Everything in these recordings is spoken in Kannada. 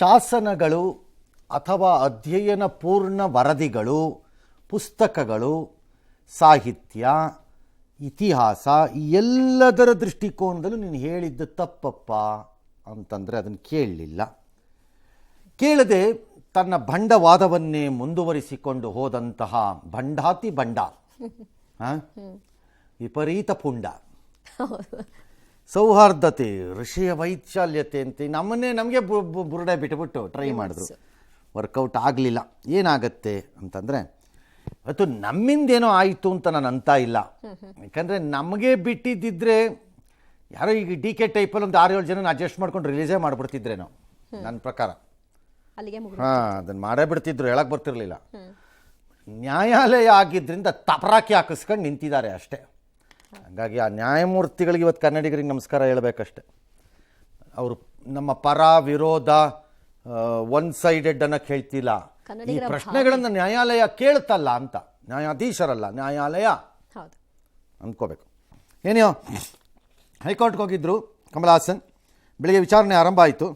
ಶಾಸನಗಳು ಅಥವಾ ಅಧ್ಯಯನ ಪೂರ್ಣ ವರದಿಗಳು, ಪುಸ್ತಕಗಳು, ಸಾಹಿತ್ಯ, ಇತಿಹಾಸ ಎಲ್ಲದರ ದೃಷ್ಟಿಕೋನದಲ್ಲೂ ನೀನು ಹೇಳಿದ್ದು ತಪ್ಪಪ್ಪ ಅಂತಂದರೆ ಅದನ್ನು ಕೇಳಲಿಲ್ಲ. ಕೇಳದೆ ತನ್ನ ಭಂಡವಾದವನ್ನೇ ಮುಂದುವರಿಸಿಕೊಂಡು ಹೋದಂತಹ ಭಂಡಾತಿ ಭಂಡ, ವಿಪರೀತ ಪುಂಡ, ಸೌಹಾರ್ದತೆ, ಋಷಿಯ ವೈಚಾಲ್ಯತೆ ಅಂತ ನಮಗೆ ಬುರುಡೆ ಬಿಟ್ಟುಬಿಟ್ಟು ಟ್ರೈ ಮಾಡಿದ್ರು. ವರ್ಕೌಟ್ ಆಗಲಿಲ್ಲ. ಏನಾಗತ್ತೆ ಅಂತಂದರೆ, ಇವತ್ತು ನಮ್ಮಿಂದೇನೋ ಆಯಿತು ಅಂತ ನಾನು ಅಂತ ಇಲ್ಲ. ಯಾಕಂದರೆ ನಮಗೆ ಬಿಟ್ಟಿದ್ದಿದ್ರೆ ಯಾರೋ ಈಗ DK ಟೈಪಲ್ಲಿ ಒಂದು 6-7 ಜನ ಅಡ್ಜಸ್ಟ್ ಮಾಡ್ಕೊಂಡು ರಿಲೀಸೇ ಮಾಡಿಬಿಡ್ತಿದ್ರೇನೋ ನನ್ನ ಪ್ರಕಾರ. ಅದನ್ನು ಮಾಡೇ ಬಿಡ್ತಿದ್ರು, ಹೇಳಕ್ಕೆ ಬರ್ತಿರ್ಲಿಲ್ಲ. ನ್ಯಾಯಾಲಯ ಆಗಿದ್ದರಿಂದ ತಪರಾಕಿ ಹಾಕಿಸ್ಕೊಂಡು ನಿಂತಿದ್ದಾರೆ ಅಷ್ಟೇ. ಹಾಗಾಗಿ ಆ ನ್ಯಾಯಮೂರ್ತಿಗಳಿಗೆ ಇವತ್ತು ಕನ್ನಡಿಗರಿಗೆ ನಮಸ್ಕಾರ ಹೇಳಬೇಕಷ್ಟೆ. ಅವರು ನಮ್ಮ ಪರ ವಿರೋಧ ಒನ್ ಸೈಡೆಡ್ ಅನ್ನೋಕ್ಕೆ ಹೇಳ್ತಿಲ್ಲ. ಈ ಪ್ರಶ್ನೆಗಳನ್ನು ನ್ಯಾಯಾಲಯ ಕೇಳ್ತಲ್ಲ ಅಂತ, ನ್ಯಾಯಾಧೀಶರಲ್ಲ, ನ್ಯಾಯಾಲಯ ಅಂದ್ಕೋಬೇಕು. ಏನೋ ಹೈಕೋರ್ಟ್ಗೆ ಹೋಗಿದ್ರು ಕಮಲ್ ಹಾಸನ್. ಬೆಳಿಗ್ಗೆ ವಿಚಾರಣೆ ಆರಂಭ ಆಯಿತು.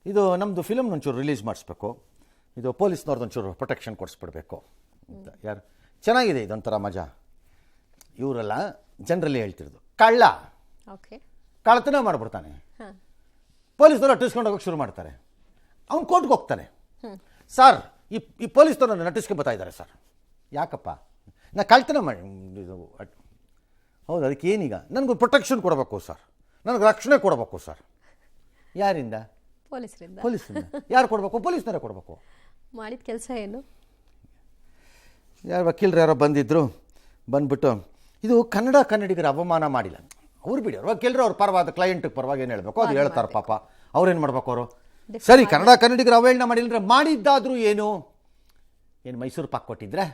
ಇದು ನಮ್ಮದು ಫಿಲಮ್ನ ಒಂಚೂರು ರಿಲೀಸ್ ಮಾಡಿಸ್ಬೇಕು, ಇದು ಪೊಲೀಸ್ನವ್ರದ್ದು ಒಂಚೂರು ಪ್ರೊಟೆಕ್ಷನ್ ಕೊಡಿಸ್ಬಿಡ್ಬೇಕು ಅಂತ. ಯಾರು ಚೆನ್ನಾಗಿದೆ, ಇದೊಂಥರ ಮಜಾ. ಇವರೆಲ್ಲ ಜನರಲ್ಲಿ ಹೇಳ್ತಿರೋದು ಕಳ್ಳ ಕಳ್ಳತನ ಮಾಡಿಬಿಡ್ತಾನೆ, ಪೊಲೀಸ್ನವ್ರು ಅಟ್ಟಿಸ್ಕೊಂಡು ಹೋಗೋಕೆ ಶುರು ಮಾಡ್ತಾರೆ, ಅವ್ನು ಕೋರ್ಟ್ಗೆ ಹೋಗ್ತಾನೆ. ಸರ್ ಈ ಪೊಲೀಸ್ನವ್ರನ್ನ ನಟಿಸ್ಕೊಂಡು ಬರ್ತಾ ಇದ್ದಾರೆ ಸರ್. ಯಾಕಪ್ಪ? ನಾ ಕಳ್ತನ ಮಾಡಿ ಇದು ಹೌದು, ಅದಕ್ಕೆ ಏನೀಗ ನನಗೂ ಪ್ರೊಟೆಕ್ಷನ್ ಕೊಡಬೇಕು ಸರ್, ನನಗೆ ರಕ್ಷಣೆ ಕೊಡಬೇಕು ಸರ್. ಯಾರಿಂದ? ಪೊಲೀಸರಿಂದ. ಯಾರು ಕೊಡಬೇಕು? ಪೊಲೀಸ್ನವರೇ ಕೊಡಬೇಕು. ಮಾಡಿದ ಕೆಲಸ ಏನು? ಯಾರು ವಕೀಲರು ಯಾರೋ ಬಂದಿದ್ದರು, ಬಂದ್ಬಿಟ್ಟು ಇದು ಕನ್ನಡಿಗರ ಅವಮಾನ ಮಾಡಿಲ್ಲ. ಅವ್ರು ಬಿಡಿ, ಅವ್ರು ವಕೀಲರು ಅವ್ರ ಪರವಾದ ಕ್ಲೈಂಟಿಗೆ ಪರವಾಗಿ ಏನು ಹೇಳಬೇಕು ಅದು ಹೇಳ್ತಾರೆ ಪಾಪ. ಅವ್ರೇನು ಮಾಡ್ಬೇಕು? ಅವರು ಸರಿ ಕನ್ನಡಿಗರ ಅವಹೇಳನ ಮಾಡಿಲ್ಲ, ಮಾಡಿದ್ದಾದರೂ ಏನು ಮೈಸೂರು ಪಾಕ್ ಕೊಟ್ಟಿದ್ರೆ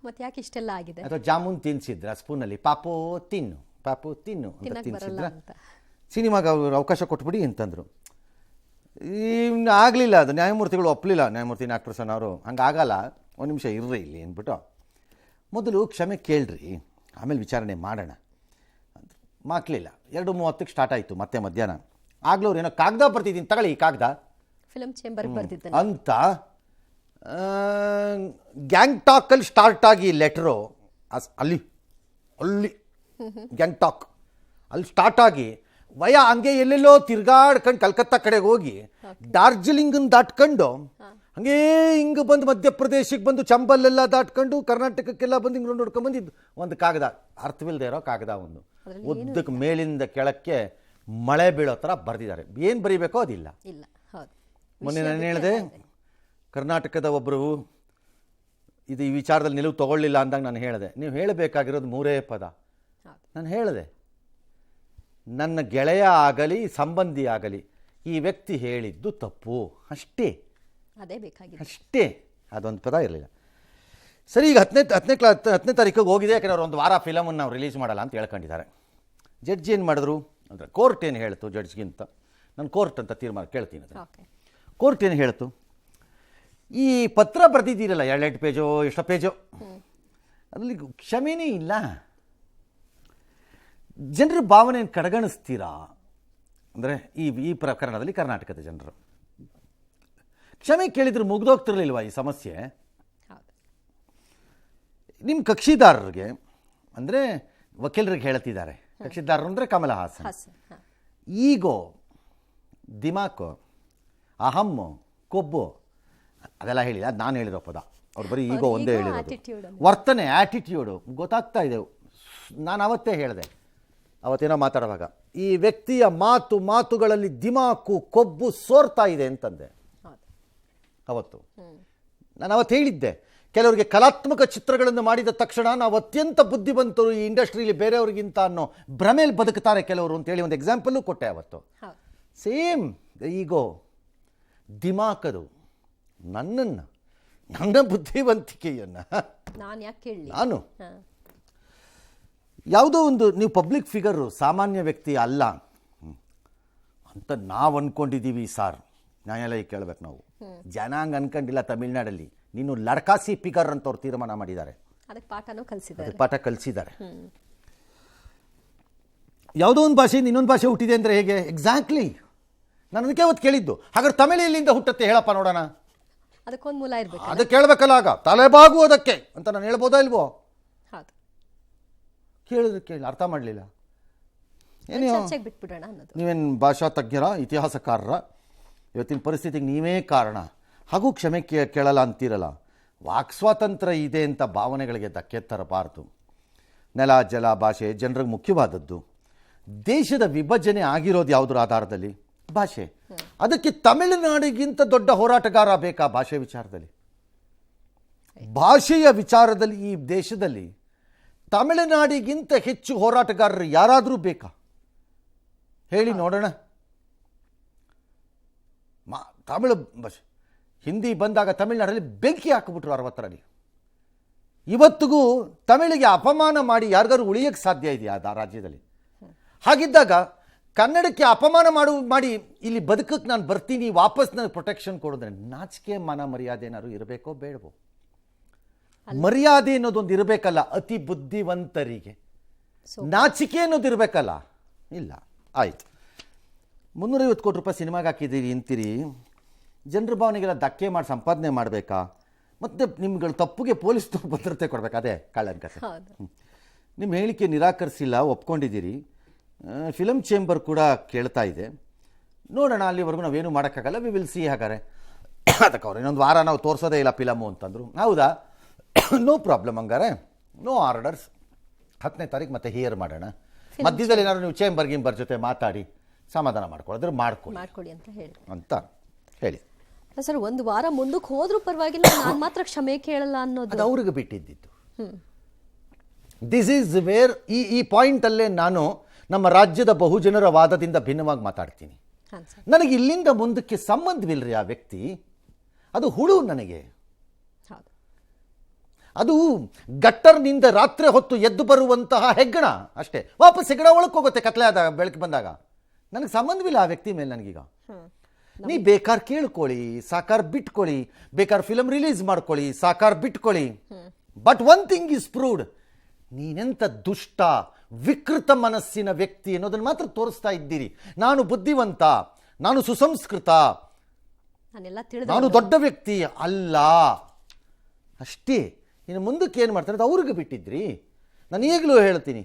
ಮತ್ತೆ ಯಾಕೆ ಇಷ್ಟೆಲ್ಲ ಆಗಿದೆ? ಅಥವಾ ಜಾಮೂನ್ ತಿನ್ಸಿದ್ರ ಸ್ಪೂನಲ್ಲಿ, ಪಾಪು ತಿನ್ನು ಅಂತ ತಿನ್ಸಿದ್ರ, ಸಿನಿಮಾಗೆ ಅವ್ರು ಅವಕಾಶ ಕೊಟ್ಬಿಡಿ ಅಂತಂದರು. ಆಗಲಿಲ್ಲ, ಅದು ನ್ಯಾಯಮೂರ್ತಿಗಳು ಒಪ್ಪಲಿಲ್ಲ. ನ್ಯಾಯಮೂರ್ತಿ ನಾಗಪ್ರಸನ್ನ ಅವರು ಹಂಗಾಗಲ್ಲ, ಒಂದು ನಿಮಿಷ ಇರ್ರಿ ಇಲ್ಲಿ ಅಂದ್ಬಿಟ್ಟು, ಮೊದಲು ಕ್ಷಮೆ ಕೇಳ್ರಿ ಆಮೇಲೆ ವಿಚಾರಣೆ ಮಾಡೋಣ ಅಂತ ಮಾಕ್ಲಿಲ್ಲ. 2:30ಕ್ಕೆ ಸ್ಟಾರ್ಟ್ ಆಯಿತು ಮತ್ತೆ ಮಧ್ಯಾಹ್ನ. ಆಗ್ಲೂ ಅವ್ರು ಏನೋ ಕಾಗದ ಬರ್ತಿದ್ದೀನಿ, ತಗೊಳ್ಳಿ ಈ ಕಾಗದ ಫಿಲಮ್ ಚೇಂಬರ್ಗೆ ಬರ್ತಿದ್ದೆ ಅಂತ ಗ್ಯಾಂಗ್ಟಾಕಲ್ಲಿ ಸ್ಟಾರ್ಟ್ ಆಗಿ ಲೆಟ್ರು ಅಲ್ಲಿ ಗ್ಯಾಂಗ್ಟಾಕ್ ಅಲ್ಲಿ ಸ್ಟಾರ್ಟ್ ಆಗಿ ಹಂಗೆ ಎಲ್ಲೆಲ್ಲೋ ತಿರ್ಗಾಡ್ಕೊಂಡು ಕಲ್ಕತ್ತಾ ಕಡೆಗೆ ಹೋಗಿ ಡಾರ್ಜಿಲಿಂಗನ್ನು ದಾಟ್ಕೊಂಡು ಹಂಗೇ ಹಿಂಗೆ ಬಂದು ಮಧ್ಯಪ್ರದೇಶಕ್ಕೆ ಬಂದು ಚಂಬಲ್ಲೆಲ್ಲ ದಾಟ್ಕೊಂಡು ಕರ್ನಾಟಕಕ್ಕೆಲ್ಲ ಬಂದು ಹಿಂಗೆ ನೋಡ್ಕೊಂಡು ಬಂದಿದ್ದು ಒಂದು ಕಾಗದ, ಅರ್ಥವಿಲ್ಲದೆ ಇರೋ ಕಾಗದ. ಒಂದು ಉದ್ದಕ್ಕೆ ಮೇಲಿಂದ ಕೆಳಕ್ಕೆ ಮಳೆ ಬೀಳೋ ಥರ ಬರೆದಿದ್ದಾರೆ. ಏನು ಬರೀಬೇಕೋ ಅದಿಲ್ಲ. ಮೊನ್ನೆ ನಾನು ಹೇಳಿದೆ, ಕರ್ನಾಟಕದ ಒಬ್ಬರು ಇದು ಈ ವಿಚಾರದಲ್ಲಿ ನಿಲುವು ತಗೊಳ್ಳಿಲ್ಲ ಅಂದಾಗ ನಾನು ಹೇಳಿದೆ, ನೀವು ಹೇಳಬೇಕಾಗಿರೋದು 3 ಪದ. ನಾನು ಹೇಳಿದೆ, ನನ್ನ ಗೆಳೆಯ ಆಗಲಿ ಸಂಬಂಧಿ ಆಗಲಿ ಈ ವ್ಯಕ್ತಿ ಹೇಳಿದ್ದು ತಪ್ಪು, ಅಷ್ಟೇ, ಅಷ್ಟೇ. ಅದೊಂದು ಪದ ಇರಲಿಲ್ಲ. ಸರಿ, ಈಗ 10ನೇ ತಾರೀಕಿಗೆ ಹೋಗಿದೆ, ಯಾಕಂದ್ರೆ ಅವ್ರು ಒಂದು ವಾರ ಫಿಲಮನ್ನು ನಾವು ರಿಲೀಸ್ ಮಾಡಲ್ಲ ಅಂತ ಹೇಳ್ಕೊಂಡಿದ್ದಾರೆ. ಜಡ್ಜ್ ಏನು ಮಾಡಿದ್ರು ಅಂದರೆ, ಕೋರ್ಟ್ ಏನು ಹೇಳ್ತು ಜಡ್ಜ್ಗಿಂತ, ನಾನು ಕೋರ್ಟ್ ಅಂತ ತೀರ್ಮಾನ ಕೇಳ್ತೀನಿ. ಕೋರ್ಟ್ ಏನು ಹೇಳ್ತು, ಈ ಪತ್ರ ಬರೆದಿದ್ದೀರಲ್ಲ 2 ಪೇಜೋ ಎಷ್ಟೋ ಪೇಜೋ, ಅದರಲ್ಲಿ ಕ್ಷಮೆನೇ ಇಲ್ಲ, ಜನರ ಭಾವನೆಯನ್ನು ಕಡೆಗಣಿಸ್ತೀರಾ ಅಂದರೆ ಈ ಪ್ರಕರಣದಲ್ಲಿ ಕರ್ನಾಟಕದ ಜನರು ಕ್ಷಮೆ ಕೇಳಿದ್ರು ಮುಗ್ದೋಗ್ತಿರ್ಲಿಲ್ವಾ ಈ ಸಮಸ್ಯೆ? ನಿಮ್ಮ ಕಕ್ಷಿದಾರರಿಗೆ ಅಂದರೆ ವಕೀಲರಿಗೆ ಹೇಳ್ತಿದ್ದಾರೆ, ಕಕ್ಷಿದಾರರು ಅಂದರೆ ಕಮಲ್ ಹಾಸನ್, ಈಗೋ, ದಿಮಾಕು, ಅಹಮ್ಮು, ಕೊಬ್ಬು ಅದೆಲ್ಲ ಹೇಳಿಲ್ಲ, ಅದು ನಾನು ಹೇಳಿರೋ ಪದ. ಅವ್ರು ಬರೀ ಈಗೋ ಒಂದೇ ಹೇಳಿರೋದು. ವರ್ತನೆ, ಆ್ಯಟಿಟ್ಯೂಡು ಗೊತ್ತಾಗ್ತಾ ಇದೆ. ನಾನು ಅವತ್ತೇ ಹೇಳಿದೆ, ಅವತ್ತೇನೋ ಮಾತಾಡುವಾಗ, ಈ ವ್ಯಕ್ತಿಯ ಮಾತುಗಳಲ್ಲಿ ದಿಮಾಕು, ಕೊಬ್ಬು ಸೋರ್ತಾ ಇದೆ ಅಂತಂದೆ ಅವತ್ತು. ನಾನು ಅವತ್ತು ಹೇಳಿದ್ದೆ, ಕೆಲವರಿಗೆ ಕಲಾತ್ಮಕ ಚಿತ್ರಗಳನ್ನು ಮಾಡಿದ ತಕ್ಷಣ ನಾವು ಅತ್ಯಂತ ಬುದ್ಧಿವಂತರು ಈ ಇಂಡಸ್ಟ್ರಿಯಲ್ಲಿ ಬೇರೆಯವ್ರಿಗಿಂತ ಅನ್ನೋ ಭ್ರಮೇಲಿ ಬದುಕ್ತಾರೆ ಕೆಲವರು ಅಂತೇಳಿ ಒಂದು ಎಕ್ಸಾಂಪಲ್ಲು ಕೊಟ್ಟೆ ಅವತ್ತು. ಸೇಮ್ ಈಗೋ, ದಿಮಾಕದು, ನನ್ನ ಬುದ್ಧಿವಂತಿಕೆಯನ್ನು ನಾನು ಯಾವುದೋ ಒಂದು, ನೀವು ಪಬ್ಲಿಕ್ ಫಿಗರು, ಸಾಮಾನ್ಯ ವ್ಯಕ್ತಿ ಅಲ್ಲ ಅಂತ ನಾವು ಅಂದ್ಕೊಂಡಿದ್ದೀವಿ ಸಾರ್. ನ್ಯಾಯಾಲಯ ಕೇಳಬೇಕು ನಾವು, ಜನಾಂಗ ಅನ್ಕೊಂಡಿಲ್ಲ. ತಮಿಳ್ನಾಡಲ್ಲಿ ನೀನು ಲಡ್ಕಾಸಿ ಫಿಗರ್ ಅಂತ ಅವ್ರು ತೀರ್ಮಾನ ಮಾಡಿದ್ದಾರೆ, ಪಾಠ ಕಲಿಸಿದ್ದಾರೆ. ಯಾವುದೋ ಒಂದು ಭಾಷೆಯಿಂದ ಇನ್ನೊಂದು ಭಾಷೆ ಹುಟ್ಟಿದೆ ಅಂದರೆ ಹೇಗೆ? ಎಕ್ಸಾಕ್ಟ್ಲಿ ನಾನು ಅದಕ್ಕೆ ಅವತ್ತು ಕೇಳಿದ್ದು. ಹಾಗಾದ್ರೆ ತಮಿಳು ಎಲ್ಲಿಂದ ಹುಟ್ಟತ್ತೆ ಹೇಳಪ್ಪ ನೋಡೋಣ. ಅದಕ್ಕೊಂದು ಮೂಲ ಇರ್ಬೇಕು. ಅದಕ್ಕೆ ಕೇಳಬೇಕಲ್ಲ, ಆಗ ತಲೆಬಾಗು ಅದಕ್ಕೆ ಅಂತ ನಾನು ಹೇಳ್ಬೋದಾ ಇಲ್ವೋ? ಹೌದು, ಕೇಳಿ ಅರ್ಥ ಮಾಡಲಿಲ್ಲ. ಚರ್ಚೆಗೆ ಬಿಟ್ಬಿಡೋಣ ಅನ್ನೋದು. ನೀವೇನು ಭಾಷಾ ತಜ್ಞರ, ಇತಿಹಾಸಕಾರರ, ಇವತ್ತಿನ ಪರಿಸ್ಥಿತಿಗೆ ನೀವೇ ಕಾರಣ, ಹಾಗೂ ಕ್ಷಮೆ ಕೇಳಲ್ಲ ಅಂತೀರಲ್ಲ. ವಾಕ್ ಸ್ವಾತಂತ್ರ್ಯ ಇದೆ ಅಂತ ಭಾವನೆಗಳಿಗೆ ಧಕ್ಕೆ ತರಬಾರ್ದು. ನೆಲ, ಜಲ, ಭಾಷೆ ಜನರಿಗೆ ಮುಖ್ಯವಾದದ್ದು. ದೇಶದ ವಿಭಜನೆ ಆಗಿರೋದು ಯಾವುದರ ಆಧಾರದಲ್ಲಿ? ಭಾಷೆ. ಅದಕ್ಕೆ ತಮಿಳುನಾಡಿಗಿಂತ ದೊಡ್ಡ ಹೋರಾಟಗಾರ ಬೇಕಾ ಭಾಷೆ ವಿಚಾರದಲ್ಲಿ? ಭಾಷೆಯ ವಿಚಾರದಲ್ಲಿ ಈ ದೇಶದಲ್ಲಿ ತಮಿಳುನಾಡಿಗಿಂತ ಹೆಚ್ಚು ಹೋರಾಟಗಾರರು ಯಾರಾದರೂ ಬೇಕಾ ಹೇಳಿ ನೋಡೋಣ. ತಮಿಳು ಭಾಷೆ ಹಿಂದಿ ಬಂದಾಗ ತಮಿಳುನಾಡಲ್ಲಿ ಬೆಂಕಿ ಹಾಕಿಬಿಟ್ರು 60ರಲ್ಲಿ. ಇವತ್ತಿಗೂ ತಮಿಳಿಗೆ ಅಪಮಾನ ಮಾಡಿ ಯಾರಿಗಾರು ಉಳಿಯೋಕ್ಕೆ ಸಾಧ್ಯ ಇದೆಯಾ ಆ ರಾಜ್ಯದಲ್ಲಿ? ಹಾಗಿದ್ದಾಗ ಕನ್ನಡಕ್ಕೆ ಅಪಮಾನ ಮಾಡಿ ಇಲ್ಲಿ ಬದುಕಕ್ಕೆ ನಾನು ಬರ್ತೀನಿ, ವಾಪಸ್ ನನಗೆ ಪ್ರೊಟೆಕ್ಷನ್ ಕೊಡಿದ್ರೆ ನಾಚಿಕೆ ಮಾನ ಮರ್ಯಾದೆ ಏನಾದ್ರು ಇರಬೇಕೋ ಬೇಡವೋ? ಮರ್ಯಾದೆ ಅನ್ನೋದೊಂದು ಇರಬೇಕಲ್ಲ ಅತಿ ಬುದ್ಧಿವಂತರಿಗೆ. ನಾಚಿಕೆ ಅನ್ನೋದು ಇರಬೇಕಲ್ಲ. ಇಲ್ಲ, ಆಯ್ತು. 350 ಕೋಟಿ ರೂಪಾಯಿ ಸಿನಿಮಾಗೆ ಹಾಕಿದ್ದೀರಿ ಅಂತೀರಿ. ಜನರ ಭಾವನೆಗೆಲ್ಲ ಧಕ್ಕೆ ಮಾಡಿ ಸಂಪಾದನೆ ಮಾಡಬೇಕಾ? ಮತ್ತು ನಿಮ್ಗಳ ತಪ್ಪುಗೆ ಪೊಲೀಸ್ ಭದ್ರತೆ ಕೊಡಬೇಕು. ಅದೇ ಕಳ್ಳಂಕತೆ. ನಿಮ್ಮ ಹೇಳಿಕೆ ನಿರಾಕರಿಸಿಲ್ಲ, ಒಪ್ಕೊಂಡಿದ್ದೀರಿ. ಫಿಲಮ್ ಚೇಂಬರ್ ಕೂಡ ಕೇಳ್ತಾ ಇದೆ. ನೋಡೋಣ, ಅಲ್ಲಿವರೆಗೂ ನಾವೇನು ಮಾಡೋಕ್ಕಾಗಲ್ಲ. We will see. ಹಾಗಾರೆ ಅದಕ್ಕೆ ಅವ್ರು ಇನ್ನೊಂದು ವಾರ ನಾವು ತೋರಿಸೋದೇ ಇಲ್ಲ ಫಿಲಮು ಅಂತಂದರು. ಹೌದಾ, ನೋ ಪ್ರಾಬ್ಲಮ್. ಹಂಗಾರೆ ನೋ ಆರ್ಡರ್ಸ್. 10ನೇ ತಾರೀಕು ಮತ್ತೆ ಹಿಯರ್ ಮಾಡೋಣ. ಮಧ್ಯದಲ್ಲಿ ಏನಾದ್ರು ನೀವು ಚೇಂಬರ್ ಜೊತೆ ಮಾತಾಡಿ ಸಮಾಧಾನ ಮಾಡ್ಕೊಳ್ಳೋದ್ರೆ ಮಾಡ್ಕೊಳ್ಳಿ ಅಂತ ಹೇಳಿ. ಸರ್, ಒಂದು ವಾರ ಮುಂದಕ್ಕೆ ಹೋದ್ರೂ ಪರವಾಗಿಲ್ಲ, ನಾನು ಮಾತ್ರ ಕ್ಷಮೆ ಕೇಳಲ್ಲ ಅನ್ನೋದು ಅದು ಅವ್ರಿಗೆ ಬಿಟ್ಟಿದ್ದಿತ್ತು. ದಿಸ್ ಈಸ್ ವೇರ್ ಈ ಪಾಯಿಂಟಲ್ಲೇ ನಾನು ನಮ್ಮ ರಾಜ್ಯದ ಬಹುಜನರ ವಾದದಿಂದ ಭಿನ್ನವಾಗಿ ಮಾತಾಡ್ತೀನಿ. ನನಗೆ ಇಲ್ಲಿಂದ ಮುಂದಕ್ಕೆ ಸಂಬಂಧವಿಲ್ಲರಿ ಆ ವ್ಯಕ್ತಿ. ಅದು ಹುಳು ನನಗೆ. ಅದು ಗಟ್ಟರ್ನಿಂದ ರಾತ್ರಿ ಹೊತ್ತು ಎದ್ದು ಬರುವಂತಹ ಹೆಗ್ಗಣ ಅಷ್ಟೇ. ವಾಪಸ್ ಹೆಗ್ಗಣ ಒಳಕ್ಕೆ ಹೋಗುತ್ತೆ ಕತ್ಲೆ ಆದಾಗ, ಬೆಳಕು ಬಂದಾಗ. ನನಗೆ ಸಂಬಂಧವಿಲ್ಲ ಆ ವ್ಯಕ್ತಿ ಮೇಲೆ ನನಗೀಗ. ನೀ ಬೇಕಾರ್ ಕೇಳ್ಕೊಳ್ಳಿ, ಸಾಕಾರ ಬಿಟ್ಕೊಳ್ಳಿ, ಬೇಕಾರ್ ಫಿಲಮ್ ರಿಲೀಸ್ ಮಾಡ್ಕೊಳ್ಳಿ, ಸಾಕಾರ ಬಿಟ್ಕೊಳ್ಳಿ. But one thing is proved, ನೀನೆಂಥ ದುಷ್ಟ ವಿಕೃತ ಮನಸ್ಸಿನ ವ್ಯಕ್ತಿ ಅನ್ನೋದನ್ನು ಮಾತ್ರ ತೋರಿಸ್ತಾ ಇದ್ದೀರಿ. ನಾನು ಬುದ್ಧಿವಂತ, ನಾನು ಸುಸಂಸ್ಕೃತ, ನಾನು ದೊಡ್ಡ ವ್ಯಕ್ತಿ ಅಲ್ಲ ಅಷ್ಟೇ. ಇನ್ನು ಮುಂದಕ್ಕೆ ಏನು ಮಾಡ್ತಾರೆ ಅದು ಅವ್ರಿಗೆ ಬಿಟ್ಟಿದ್ರಿ. ನಾನು ಈಗಲೂ ಹೇಳ್ತೀನಿ,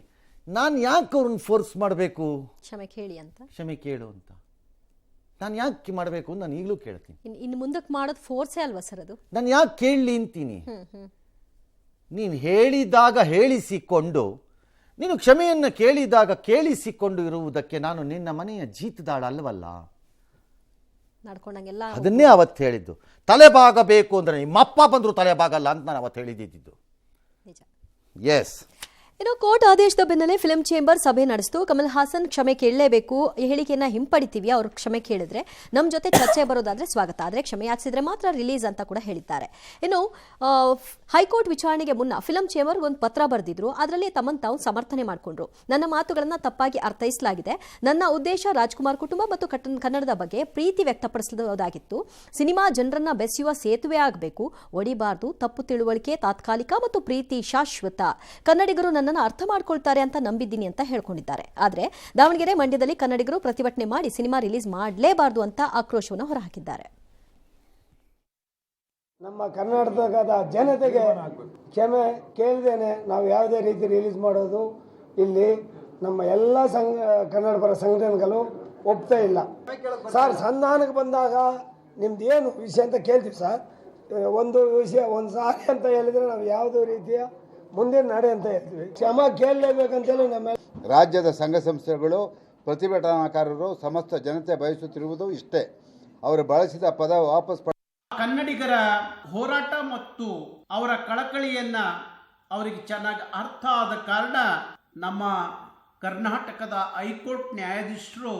ನಾನು ಯಾಕೆ ಅವ್ರನ್ನ ಫೋರ್ಸ್ ಮಾಡಬೇಕು? ಕ್ಷಮೆ ಕೇಳು ಅಂತ ನಾನು ಯಾಕೆ ಮಾಡಬೇಕು ಅಂತ ನಾನು ಈಗಲೂ ಕೇಳ್ತೀನಿ. ಇನ್ನು ಮುಂದಕ್ಕೆ ಮಾಡೋದು ಫೋರ್ಸೇ ಅಲ್ವಾ ಸರ್? ಅದು ನಾನು ಯಾಕೆ ಕೇಳಲಿ ಅಂತೀನಿ. ನೀನು ಹೇಳಿದಾಗ ಹೇಳಿಸಿಕೊಂಡು, ನೀನು ಕ್ಷಮೆಯನ್ನು ಕೇಳಿದಾಗ ಕೇಳಿಸಿಕೊಂಡು ಇರುವುದಕ್ಕೆ ನಾನು ನಿನ್ನ ಮನೆಯ ಜೀತದಾಳ ಅಲ್ಲವಲ್ಲ. ಅದನ್ನೇ ಅವತ್ತು ಹೇಳಿದ್ದು. ತಲೆಬಾಗಬೇಕು ಅಂದರೆ ನಿಮ್ಮಪ್ಪ ಬಂದರೂ ತಲೆಬಾಗಲ್ಲ ಅಂತ ನಾನು ಅವತ್ತು ಹೇಳಿದ್ದು. ಎಸ್. ಇನ್ನು ಕೋರ್ಟ್ ಆದೇಶದ ಬೆನ್ನಲ್ಲೇ ಫಿಲಂ ಚೇಂಬರ್ ಸಭೆ ನಡೆಸಿತು. ಕಮಲ್ ಹಾಸನ್ ಕ್ಷಮೆ ಕೇಳಲೇಬೇಕು, ಹೇಳಿಕೆಯನ್ನ ಹಿಂಪಡಿತೀವಿ, ಅವ್ರು ಕ್ಷಮೆ ಕೇಳಿದ್ರೆ ನಮ್ಮ ಜೊತೆ ಚರ್ಚೆ ಬರೋದಾದ್ರೆ ಸ್ವಾಗತ, ಆದರೆ ಕ್ಷಮೆ ಯಾಚಿಸಿದ್ರೆ ಮಾತ್ರ ರಿಲೀಸ್ ಅಂತ ಕೂಡ ಹೇಳಿದ್ದಾರೆ. ಇನ್ನು ಹೈಕೋರ್ಟ್ ವಿಚಾರಣೆಗೆ ಮುನ್ನ ಫಿಲಂ ಚೇಂಬರ್ ಒಂದು ಪತ್ರ ಬರೆದಿದ್ರು. ಅದರಲ್ಲಿ ತಮ್ಮನ್ನು ತಾವು ಸಮರ್ಥನೆ ಮಾಡಿಕೊಂಡ್ರು. ನನ್ನ ಮಾತುಗಳನ್ನ ತಪ್ಪಾಗಿ ಅರ್ಥೈಸಲಾಗಿದೆ. ನನ್ನ ಉದ್ದೇಶ ರಾಜ್ಕುಮಾರ್ ಕುಟುಂಬ ಮತ್ತು ಕನ್ನಡದ ಬಗ್ಗೆ ಪ್ರೀತಿ ವ್ಯಕ್ತಪಡಿಸಬಹುದಾಗಿತ್ತು. ಸಿನಿಮಾ ಜನರನ್ನ ಬೆಸೆಯುವ ಸೇತುವೆ ಆಗಬೇಕು, ಒಡಿಬಾರ್ದು. ತಪ್ಪು ತಿಳುವಳಿಕೆ ತಾತ್ಕಾಲಿಕ ಮತ್ತು ಪ್ರೀತಿ ಶಾಶ್ವತ. ಕನ್ನಡಿಗರು ನನ್ನ ಅರ್ಥ ಮಾಡ್ಕೊಳ್ತಾರೆ ಅಂತ ನಂಬಿದ್ದೀನಿ ಅಂತ ಹೇಳ್ಕೊಂಡಿದ್ದಾರೆ. ಆದರೆ ದಾವಣಗೆರೆ, ಮಂಡ್ಯದಲ್ಲಿ ಕನ್ನಡಿಗರು ಪ್ರತಿಭಟನೆ ಮಾಡಿ ಸಿನಿಮಾ ರಿಲೀಸ್ ಮಾಡಲೇಬಾರದು ಅಂತ ಆಕ್ರೋಶವನ್ನು ಹೊರಹಾಕಿದ್ದಾರೆ. ನಮ್ಮ ಕರ್ನಾಟಕದ ಜನತೆಗೆ ಕ್ಷಮೆ ಕೇಳಿದೇನೆ ನಾವು ಯಾವುದೇ ರೀತಿ ರಿಲೀಸ್ ಮಾಡೋದು ಇಲ್ಲಿ ನಮ್ಮ ಎಲ್ಲ ಕನ್ನಡ ಪರ ಸಂಘಟನೆಗಳು ಒಪ್ತಾ ಇಲ್ಲ. ಸರ್, ಸಂಧಾನಕ್ಕೆ ಬಂದಾಗ ನಿಮ್ದು ಏನು ವಿಷಯ ಅಂತ ಕೇಳ್ತೀವಿ ಸರ್. ಒಂದು ವಿಷಯ ಒಂದು ಸಾರಿ ಅಂತ ಹೇಳಿದರೆ ನಾವು ಯಾವುದೇ ರೀತಿಯ ಮುಂದಿನ ನಡೆ ಅಂತ ಹೇಳ್ತೀವಿ. ಕ್ಷಮೆ ಕೇಳಲೇಬೇಕಂತೇಳಿ ನಮ್ಮ ರಾಜ್ಯದ ಸಂಘ ಸಂಸ್ಥೆಗಳು, ಪ್ರತಿಭಟನಾಕಾರರು, ಸಮಸ್ತ ಜನತೆ ಬಯಸುತ್ತಿರುವುದು ಇಷ್ಟೇ. ಅವರು ಬಳಸಿದ ಪದ ವಾಪಸ್ ಕನ್ನಡಿಗರ ಹೋರಾಟ ಮತ್ತು ಅವರ ಕಳಕಳಿಯನ್ನ ಅವರಿಗೆ ಚೆನ್ನಾಗಿ ಅರ್ಥ ಆದ ಕಾರಣ ನಮ್ಮ ಕರ್ನಾಟಕದ ಹೈಕೋರ್ಟ್ ನ್ಯಾಯಾಧೀಶರು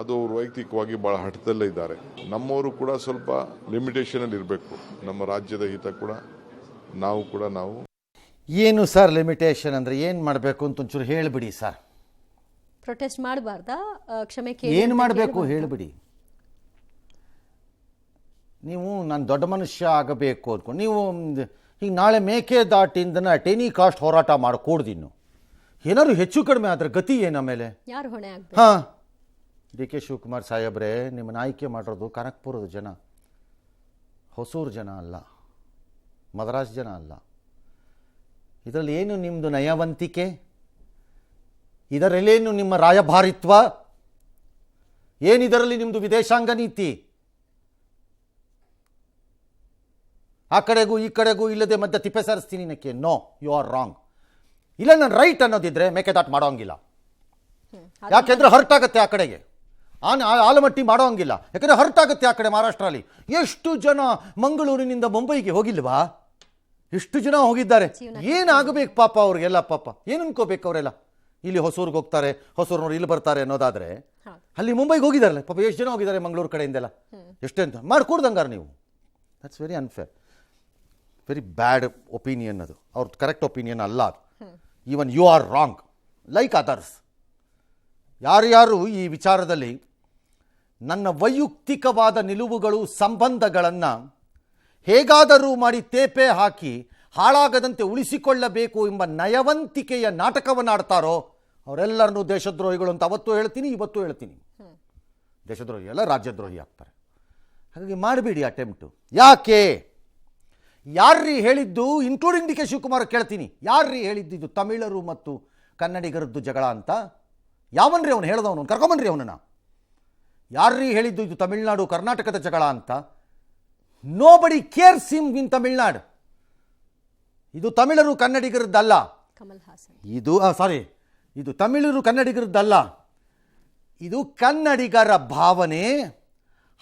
ಅದು ಅವರು ವೈಯಕ್ತಿಕವಾಗಿ ಬಹಳ ಹಠದಲ್ಲೇ ಇದ್ದಾರೆ. ನಮ್ಮವರು ಕೂಡ ಸ್ವಲ್ಪ ಲಿಮಿಟೇಷನ್ ಅಲ್ಲಿ ಇರಬೇಕು. ನಮ್ಮ ರಾಜ್ಯದ ಹಿತ ಕೂಡ ನಾವು ಏನು ಸರ್ ಲಿಮಿಟೇಷನ್ ಅಂದರೆ ಏನು ಮಾಡಬೇಕು ಅಂತ ಒಂಚೂರು ಹೇಳಿಬಿಡಿ ಸರ್. ಪ್ರೊಟೆಸ್ಟ್ ಮಾಡಬಾರ್ದಾ? ಕ್ಷಮೆ ಕೇಳಿ ಏನು ಮಾಡಬೇಕು ಹೇಳಿಬಿಡಿ. ನೀವು ನಾನು ದೊಡ್ಡ ಮನುಷ್ಯ ಆಗಬೇಕು ಅಂದ್ಕೊಂಡು ನೀವು ಈಗ ನಾಳೆ ಮೇಕೆದಾಟಿಂದನ ಟೆನಿ ಕಾಸ್ಟ್ ಹೋರಾಟ ಮಾಡಿಕೊಡ್ದಿನ್ನು ಏನಾದ್ರು ಹೆಚ್ಚು ಕಡಿಮೆ ಆದರೆ ಗತಿ ಏನು? ಆಮೇಲೆ ಯಾರು ಹೊಣೆ ಹಾಂ, ಡಿ ಕೆ ಶಿವಕುಮಾರ್ ಸಾಹೇಬ್ರೆ, ನಿಮ್ಮನ್ನು ಆಯ್ಕೆ ಮಾಡಿರೋದು ಕನಕಪುರದ ಜನ, ಹೊಸೂರು ಜನ ಅಲ್ಲ, ಮದ್ರಾಸ್ ಜನ ಅಲ್ಲ. ಇದರಲ್ಲಿ ಏನು ನಿಮ್ಮದು ನಯವಂತಿಕೆ? ಇದರಲ್ಲೇನು ನಿಮ್ಮ ರಾಯಭಾರಿತ್ವ? ಏನಿದರಲ್ಲಿ ನಿಮ್ಮದು ವಿದೇಶಾಂಗ ನೀತಿ? ಆ ಕಡೆಗೂ ಈ ಕಡೆಗೂ ಇಲ್ಲದೆ ಮಧ್ಯೆ ತಿಪ್ಪೆ ಸಾರಿಸ್ತೀನಿ ನಕ್ಕೆ. No, you are wrong. ಇಲ್ಲ, ನಾನು ರೈಟ್ ಅನ್ನೋದಿದ್ರೆ ಮೇಕೆದಾಟು ಮಾಡೋಂಗಿಲ್ಲ. ಯಾಕೆಂದ್ರೆ ಹರ್ಟ್ ಆಗುತ್ತೆ ಆ ಕಡೆಗೆ. ಆಲಮಟ್ಟಿ ಮಾಡೋಂಗಿಲ್ಲ, ಯಾಕಂದರೆ ಹರ್ಟ್ ಆಗುತ್ತೆ ಆ ಕಡೆ. ಮಹಾರಾಷ್ಟ್ರಲ್ಲಿ ಎಷ್ಟು ಜನ ಮಂಗಳೂರಿನಿಂದ ಮುಂಬೈಗೆ ಹೋಗಿಲ್ವಾ? ಎಷ್ಟು ಜನ ಹೋಗಿದ್ದಾರೆ. ಏನಾಗಬೇಕು ಪಾಪ ಅವ್ರಿಗೆಲ್ಲ? ಪಾಪ ಏನು ಅನ್ಕೋಬೇಕು ಅವರೆಲ್ಲ? ಇಲ್ಲಿ ಹೊಸೂರಿಗೆ ಹೋಗ್ತಾರೆ, ಹೊಸೂರಿನವ್ರು ಇಲ್ಲಿ ಬರ್ತಾರೆ ಅನ್ನೋದಾದರೆ ಅಲ್ಲಿ ಮುಂಬೈಗೆ ಹೋಗಿದಾರಲ್ಲ ಪಾಪ. ಎಷ್ಟು ಜನ ಹೋಗಿದ್ದಾರೆ ಮಂಗಳೂರು ಕಡೆಯಿಂದೆಲ್ಲ? ಎಷ್ಟೇ ಅಂತ ಮಾಡ್ಕೊಡ್ದಂಗಾರ ನೀವು? That's very unfair, very bad opinion. ಅದು ಅವ್ರದ್ದು ಕರೆಕ್ಟ್ ಒಪಿನಿಯನ್ ಅಲ್ಲ ಅದು. Even you are wrong like others. ಯಾರ್ಯಾರು ಈ ವಿಚಾರದಲ್ಲಿ ನನ್ನ ವೈಯಕ್ತಿಕವಾದ ನಿಲುವುಗಳು, ಸಂಬಂಧಗಳನ್ನು ಹೇಗಾದರೂ ಮಾಡಿ ತೇಪೆ ಹಾಕಿ ಹಾಳಾಗದಂತೆ ಉಳಿಸಿಕೊಳ್ಳಬೇಕು ಎಂಬ ನಯವಂತಿಕೆಯ ನಾಟಕವನ್ನು ಆಡ್ತಾರೋ ಅವರೆಲ್ಲರನ್ನೂ ದೇಶದ್ರೋಹಿಗಳು ಅಂತ ಅವತ್ತು ಹೇಳ್ತೀನಿ, ಇವತ್ತು ಹೇಳ್ತೀನಿ. ದೇಶದ್ರೋಹಿ ಎಲ್ಲ ರಾಜ್ಯದ್ರೋಹಿ ಆಗ್ತಾರೆ. ಹಾಗಾಗಿ ಮಾಡಬೇಡಿ ಅಟೆಂಪ್ಟು. ಯಾಕೆ? ಯಾರ್ರೀ ಹೇಳಿದ್ದು? ಇನ್ಕ್ಲೂಡಿಂಗ್ ಡಿ ಕೆ ಶಿವಕುಮಾರ್ ಕೇಳ್ತೀನಿ, ಯಾರ್ರೀ ಹೇಳಿದ್ದು ಇದು ತಮಿಳರು ಮತ್ತು ಕನ್ನಡಿಗರದ್ದು ಜಗಳ ಅಂತ? ಯಾವನ್ರಿ ಅವನು ಹೇಳ್ದವನು? ಕರ್ಕೊಂಬನ್ರಿ ಅವನನ್ನು. ಯಾರ್ರೀ ಹೇಳಿದ್ದು ಇದು ತಮಿಳುನಾಡು ಕರ್ನಾಟಕದ ಜಗಳ ಅಂತ? Nobody CARES him in Tamil Nadu. ಇದು ತಮಿಳರು ಕನ್ನಡಿಗರದ್ದಲ್ಲ. ಕಮಲ್ ಹಾಸನ್ ಇದು ತಮಿಳರು ಕನ್ನಡಿಗರದ್ದಲ್ಲ. ಇದು ಕನ್ನಡಿಗರ ಭಾವನೆ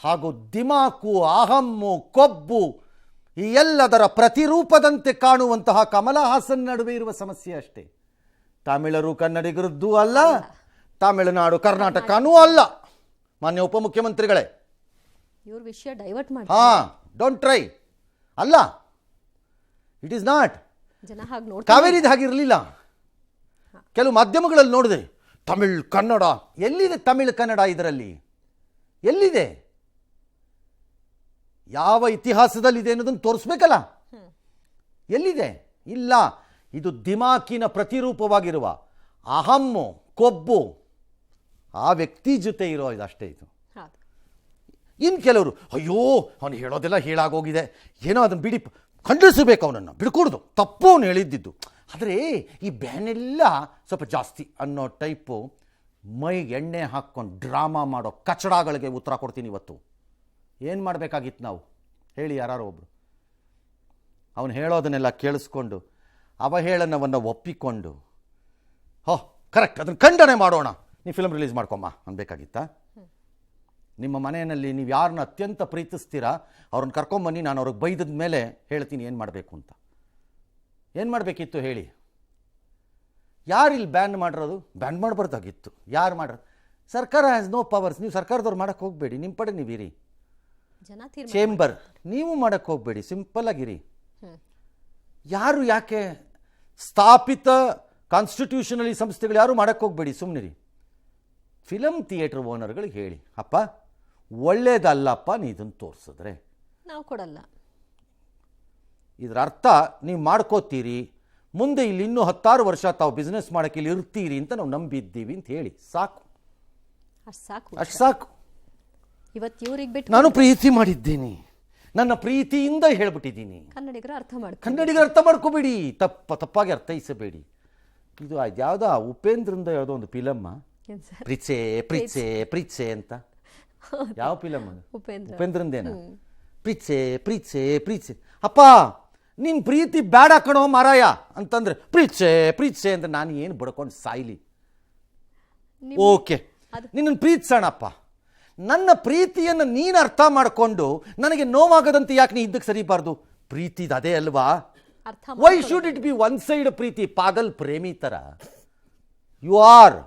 ಹಾಗೂ ದಿಮಾಕು, ಅಹಮ್ಮು, ಕೊಬ್ಬು ಈ ಎಲ್ಲದರ ಪ್ರತಿರೂಪದಂತೆ ಕಾಣುವಂತಹ ಕಮಲ ಹಾಸನ್ ನಡುವೆ ಇರುವ ಸಮಸ್ಯೆ ಅಷ್ಟೇ. ತಮಿಳರು ಕನ್ನಡಿಗರದ್ದು ಅಲ್ಲ, ತಮಿಳುನಾಡು ಕರ್ನಾಟಕನೂ ಅಲ್ಲ. ಮಾನ್ಯ ಉಪಮುಖ್ಯಮಂತ್ರಿಗಳೇ, ಇವ್ರ ವಿಷಯ ಡೈವರ್ಟ್ ಮಾಡಿ. Don't try. ಅಲ್ಲ, ಇಟ್ ಈಸ್ ನಾಟ್. ಜನ ಹಾಗೆ ನೋಡಿ ಕಾವೇರಿದು ಹಾಗಿರಲಿಲ್ಲ. ಕೆಲವು ಮಾಧ್ಯಮಗಳಲ್ಲಿ ನೋಡಿದೆ ತಮಿಳ್ ಕನ್ನಡ. ಎಲ್ಲಿದೆ ತಮಿಳ್ ಕನ್ನಡ ಇದರಲ್ಲಿ? ಎಲ್ಲಿದೆ? ಯಾವ ಇತಿಹಾಸದಲ್ಲಿದೆ ಅನ್ನೋದನ್ನು ತೋರಿಸ್ಬೇಕಲ್ಲ. ಎಲ್ಲಿದೆ? ಇಲ್ಲ. ಇದು ದಿಮಾಕಿನ ಪ್ರತಿರೂಪವಾಗಿರುವ ಅಹಮ್ಮು, ಕೊಬ್ಬು ಆ ವ್ಯಕ್ತಿ ಜೊತೆ ಇರೋ ಇದಷ್ಟೇ. ಇದು ಇನ್ನು ಕೆಲವರು ಅಯ್ಯೋ ಅವನು ಹೇಳೋದೆಲ್ಲ ಹೇಳಾಗೋಗಿದೆ, ಏನೋ ಅದನ್ನು ಬಿಡಿ, ಖಂಡಿಸಬೇಕು, ಅವನನ್ನು ಬಿಡ್ಕೊಡ್ದು, ತಪ್ಪು ಅವನು ಹೇಳಿದ್ದಿದ್ದು. ಆದರೆ ಈ ಬ್ಯಾನೆಲ್ಲ ಸ್ವಲ್ಪ ಜಾಸ್ತಿ ಅನ್ನೋ ಟೈಪು ಮೈಗೆ ಎಣ್ಣೆ ಹಾಕ್ಕೊಂಡು ಡ್ರಾಮಾ ಮಾಡೋ ಕಚಡಗಳಿಗೆ ಉತ್ತರ ಕೊಡ್ತೀನಿ ಇವತ್ತು. ಏನು ಮಾಡಬೇಕಾಗಿತ್ತು ನಾವು ಹೇಳಿ? ಯಾರು ಒಬ್ಬರು ಅವನು ಹೇಳೋದನ್ನೆಲ್ಲ ಕೇಳಿಸ್ಕೊಂಡು ಅವಹೇಳನವನ್ನು ಒಪ್ಪಿಕೊಂಡು ಕರೆಕ್ಟ್ ಅದನ್ನು ಖಂಡನೆ ಮಾಡೋಣ, ನೀವು ಫಿಲ್ಮ್ ರಿಲೀಸ್ ಮಾಡ್ಕೊಮ್ಮ ಅನ್ಬೇಕಾಗಿತ್ತಾ? ನಿಮ್ಮ ಮನೆಯಲ್ಲಿ ನೀವು ಯಾರನ್ನ ಅತ್ಯಂತ ಪ್ರೀತಿಸ್ತೀರಾ ಅವ್ರನ್ನ ಕರ್ಕೊಂಬನ್ನಿ, ನಾನು ಅವ್ರಿಗೆ ಬೈದದ ಮೇಲೆ ಹೇಳ್ತೀನಿ ಏನು ಮಾಡಬೇಕು ಅಂತ. ಏನು ಮಾಡಬೇಕಿತ್ತು ಹೇಳಿ? ಯಾರು ಇಲ್ಲಿ ಬ್ಯಾನ್ ಮಾಡಿರೋದು? ಬ್ಯಾನ್ ಮಾಡಬಾರ್ದಾಗಿತ್ತು. ಯಾರು ಮಾಡೋದು? ಸರ್ಕಾರ ಹ್ಯಾಸ್ ನೋ ಪವರ್ಸ್. ನೀವು ಸರ್ಕಾರದವ್ರು ಮಾಡೋಕ್ಕೆ ಹೋಗಬೇಡಿ, ನಿಮ್ಮ ಪಡೆ ನೀವಿರಿ. ಚೇಂಬರ್ ನೀವು ಮಾಡೋಕ್ಕೆ ಹೋಗಬೇಡಿ, ಸಿಂಪಲ್ ಆಗಿರಿ. ಯಾರು ಯಾಕೆ ಸ್ಥಾಪಿತ ಕಾನ್ಸ್ಟಿಟ್ಯೂಷನಲಿ ಸಂಸ್ಥೆಗಳು ಯಾರು ಮಾಡೋಕ್ಕೆ ಹೋಗಬೇಡಿ, ಸುಮ್ಮನಿರಿ. ಫಿಲಮ್ ಥಿಯೇಟರ್ ಓನರ್ಗಳಿಗೆ ಹೇಳಿ, ಅಪ್ಪ ಒಳ್ಳೇದಲ್ಲಪ್ಪ ನೀ ಇದನ್ನು ತೋರಿಸಿದ್ರೆ ನಾವು ಕೊಡಲ್ಲ. ಇದರ ಅರ್ಥ ನೀವು ಮಾಡ್ಕೋತೀರಿ, ಮುಂದೆ ಇಲ್ಲಿ ಇನ್ನೂ 10 ವರ್ಷ ತಾವು ಬಿಸ್ನೆಸ್ ಮಾಡೋಕ್ಕೆ ಇಲ್ಲಿ ಇರ್ತೀರಿ ಅಂತ ನಾವು ನಂಬಿದ್ದೀವಿ ಅಂತ ಹೇಳಿ ಸಾಕು. ಅಷ್ಟು ಸಾಕು. ಇವತ್ತು ಇವ್ರಿಗೆ ಬಿಟ್ಟು ನಾನು ಪ್ರೀತಿ ಮಾಡಿದ್ದೀನಿ, ನನ್ನ ಪ್ರೀತಿಯಿಂದ ಹೇಳ್ಬಿಟ್ಟಿದ್ದೀನಿ. ಕನ್ನಡಿಗರು ಅರ್ಥ ಮಾಡ್ಕೋಬೇಡಿ, ತಪ್ಪಾಗಿ ಅರ್ಥೈಸಬೇಡಿ. ಇದು ಯಾವುದೋ ಉಪೇಂದ್ರಿಂದ ಯಾವುದೋ ಒಂದು ಫಿಲಮ್ಮ, ಪ್ರೀತ್ಸೆ ಪ್ರೀತ್ಸೆ ಪ್ರೀತ್ಸೆ ಅಂತ. ಯಾವ ಫಿಲಮ್ ಅದು? ಉಪೇಂದ್ರಂದೇನ? ಪ್ರೀತ್ಸೆ ಪ್ರೀತ್ಸೆ ಪ್ರೀತ್ಸೆ. ಅಪ್ಪ ನಿನ್ನ ಪ್ರೀತಿ ಬೇಡ ಕಣೋ ಮಾರಾಯ ಅಂತಂದ್ರೆ ಪ್ರೀತ್ಸೆ ಪ್ರೀತ್ಸೆ ಅಂತ ನಾನು ಏನು ಬಡ್ಕೊಂಡು ಸಾಯ್ಲಿ? ಓಕೆ, ನಿನ್ನನ್ನು ಪ್ರೀತಿಸೋಣಪ್ಪ. ನನ್ನ ಪ್ರೀತಿಯನ್ನು ನೀನು ಅರ್ಥ ಮಾಡಿಕೊಂಡು ನನಗೆ ನೋವಾಗದಂತೆ ಯಾಕೆ ನೀ ಇದ್ದಕ್ಕೆ ಸರಿಬಾರ್ದು? ಪ್ರೀತಿದ ಅದೇ ಅಲ್ವಾ? Why should it be one side ಪ್ರೀತಿ? ಪಾಗಲ್ ಪ್ರೇಮಿ ಥರ ಯು ಆರ್.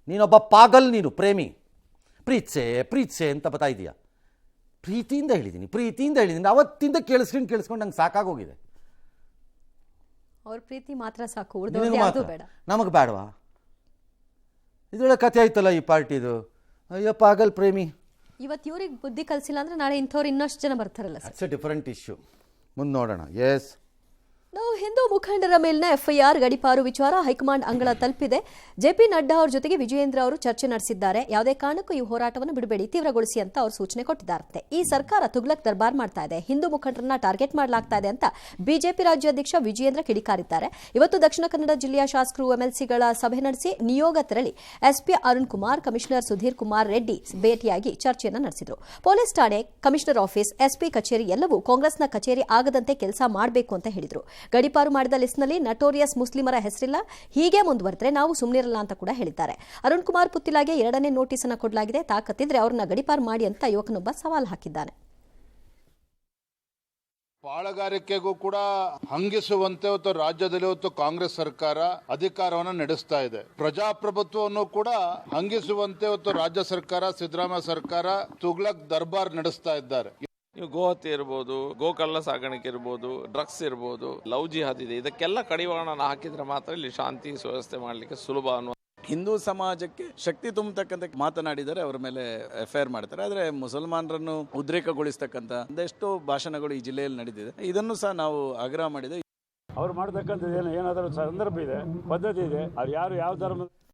ನೀನೊಬ್ಬ ಪಾಗಲ್, ನೀನು ಪ್ರೇಮಿ. ಪ್ರೀತ್ಸೆ ಪ್ರೀತ್ಸೆ ಅಂತ ಬರ್ತಾ ಇದೆಯಾ? ಪ್ರೀತಿಯಿಂದ ಹೇಳಿದ್ದೀನಿ, ಪ್ರೀತಿಯಿಂದ ಹೇಳಿದ್ದೀನಿ. ಅವತ್ತಿಂದ ಕೇಳಿಸ್ಕೊಂಡು ನಂಗೆ ಸಾಕಾಗೋಗಿದೆ. ಅವ್ರ ಪ್ರೀತಿ ಮಾತ್ರ ಸಾಕು, ನಮಗೆ ಬೇಡವಾ? ಇದೊಳ್ಳೆ ಕಥೆ ಆಯ್ತಲ್ಲ ಈ ಪಾರ್ಟಿದು. ಅಯ್ಯೋ ಪಾಗಲ್ ಪ್ರೇಮಿ. ಇವತ್ತು ಇವ್ರಿಗೆ ಬುದ್ಧಿ ಕಲಿಸಿಲ್ಲ ಅಂದ್ರೆ ನಾಳೆ ಇಂಥವ್ರು ಇನ್ನಷ್ಟು ಜನ ಬರ್ತಾರಲ್ಲ. It's A different issue. ಮುಂದೆ ನೋಡೋಣ. ಎಸ್, ನಾವು ಹಿಂದೂ ಮುಖಂಡರ ಮೇಲಿನ ಎಫ್ಐಆರ್ ಗಡಿಪಾರು ವಿಚಾರ ಹೈಕಮಾಂಡ್ ಅಂಗಳ ತಲುಪಿದೆ. ಜೆಪಿ ನಡ್ಡಾ ಅವರ ಜೊತೆಗೆ ವಿಜಯೇಂದ್ರ ಅವರು ಚರ್ಚೆ ನಡೆಸಿದ್ದಾರೆ. ಯಾವುದೇ ಕಾರಣಕ್ಕೂ ಈ ಹೋರಾಟವನ್ನು ಬಿಡಬೇಡಿ, ತೀವ್ರಗೊಳಿಸಿ ಅಂತ ಅವರು ಸೂಚನೆ ಕೊಟ್ಟಿದ್ದಾರಂತೆ. ಈ ಸರ್ಕಾರ ತುಗ್ಲಕ್ ದರ್ಬಾರ್ ಮಾಡ್ತಾ ಇದೆ, ಹಿಂದೂ ಮುಖಂಡರನ್ನ ಟಾರ್ಗೆಟ್ ಮಾಡಲಾಗ್ತಾ ಇದೆ ಅಂತ ಬಿಜೆಪಿ ರಾಜ್ಯಾಧ್ಯಕ್ಷ ವಿಜಯೇಂದ್ರ ಕಿಡಿಕಾರಿದ್ದಾರೆ. ಇವತ್ತು ದಕ್ಷಿಣ ಕನ್ನಡ ಜಿಲ್ಲೆಯ ಶಾಸಕರು ಎಂಎಲ್ಸಿಗಳ ಸಭೆ ನಡೆಸಿ ನಿಯೋಗ ತೆರಳಿ ಎಸ್ಪಿ ಅರುಣ್ ಕುಮಾರ್, ಕಮಿಷನರ್ ಸುಧೀರ್ ಕುಮಾರ್ ರೆಡ್ಡಿ ಭೇಟಿಯಾಗಿ ಚರ್ಚೆಯನ್ನು ನಡೆಸಿದರು. ಪೊಲೀಸ್ ಠಾಣೆ, ಕಮಿಷನರ್ ಆಫೀಸ್, ಎಸ್ಪಿ ಕಚೇರಿ ಎಲ್ಲವೂ ಕಾಂಗ್ರೆಸ್ನ ಕಚೇರಿ ಆಗದಂತೆ ಕೆಲಸ ಮಾಡಬೇಕು ಅಂತ ಹೇಳಿದರು. ಗಡಿಪಾರು ಮಾಡಿದ ಲಿಸ್ಟ್ನಲ್ಲಿ ನಟೋರಿಯಸ್ ಮುಸ್ಲಿಮರ ಹೆಸರಿಲ್ಲ, ಹೀಗೆ ಮುಂದುವರೆದ್ರೆ ನಾವು ಸುಮ್ಮನಿರಲ್ಲ ಅಂತ ಕೂಡ ಹೇಳಿದ್ದಾರೆ. ಅರುಣ್ ಕುಮಾರ್ ಪುತ್ತಿಲಾಗೆ 2ನೇ ನೋಟಿಸ್ ಅನ್ನು ಕೊಡಲಾಗಿದೆ. ತಾಕತ್ತಿದ್ರೆ ಅವ್ರನ್ನ ಗಡಿಪಾರು ಮಾಡಿ ಅಂತ ಯುವಕನೊಬ್ಬ ಸವಾಲು ಹಾಕಿದ್ದಾನೆ. ಪಾಳಗಾರಿಕೆಗೂ ಕೂಡ ಹಂಗಿಸುವಂತೆ ಇವತ್ತು ರಾಜ್ಯದಲ್ಲಿ ಇವತ್ತು ಕಾಂಗ್ರೆಸ್ ಸರ್ಕಾರ ಅಧಿಕಾರವನ್ನು ನಡೆಸ್ತಾ ಇದೆ. ಪ್ರಜಾಪ್ರಭುತ್ವವನ್ನು ಕೂಡ ಹಂಗಿಸುವಂತೆ ಇವತ್ತು ರಾಜ್ಯ ಸರ್ಕಾರ, ಸಿದ್ದರಾಮಯ್ಯ ಸರ್ಕಾರ ತುಗ್ಲಕ್ ದರ್ಬಾರ್ ನಡೆಸ್ತಾ ಇದ್ದಾರೆ. ನೀವು ಗೋಹತ್ಯೆ ಇರ್ಬೋದು, ಗೋಕಳ್ಳ ಸಾಗಾಣಿಕೆ ಇರ್ಬೋದು, ಡ್ರಗ್ಸ್ ಇರ್ಬೋದು, ಲವ್ ಜಿಹಾದ್ ಇದೆ, ಇದಕ್ಕೆಲ್ಲ ಕಡಿವಾಣ ಹಾಕಿದ್ರೆ ಮಾತ್ರ ಇಲ್ಲಿ ಶಾಂತಿ ಸುವ್ಯವಸ್ಥೆ ಮಾಡಲಿಕ್ಕೆ ಸುಲಭ ಅನ್ನುವ. ಹಿಂದೂ ಸಮಾಜಕ್ಕೆ ಶಕ್ತಿ ತುಂಬತಕ್ಕಂಥ ಮಾತನಾಡಿದರೆ ಅವರ ಮೇಲೆ ಎಫ್ಐಆರ್ ಮಾಡ್ತಾರೆ. ಆದರೆ ಮುಸಲ್ಮಾನರನ್ನು ಉದ್ರೇಕಗೊಳಿಸ್ತಕ್ಕಂಥ ಒಂದೆಷ್ಟು ಭಾಷಣಗಳು ಈ ಜಿಲ್ಲೆಯಲ್ಲಿ ನಡೆದಿದೆ. ಇದನ್ನು ಸಹ ನಾವು ಆಗ್ರಹ ಮಾಡಿದೆ. ಅವ್ರು ಮಾಡ್ತಕ್ಕಂಥದ್ದು ಏನಾದರೂ ಸಂದರ್ಭ ಇದೆ, ಪದ್ಧತಿ ಇದೆ. ಅವ್ರು ಯಾರು ಯಾವ ಧರ್ಮ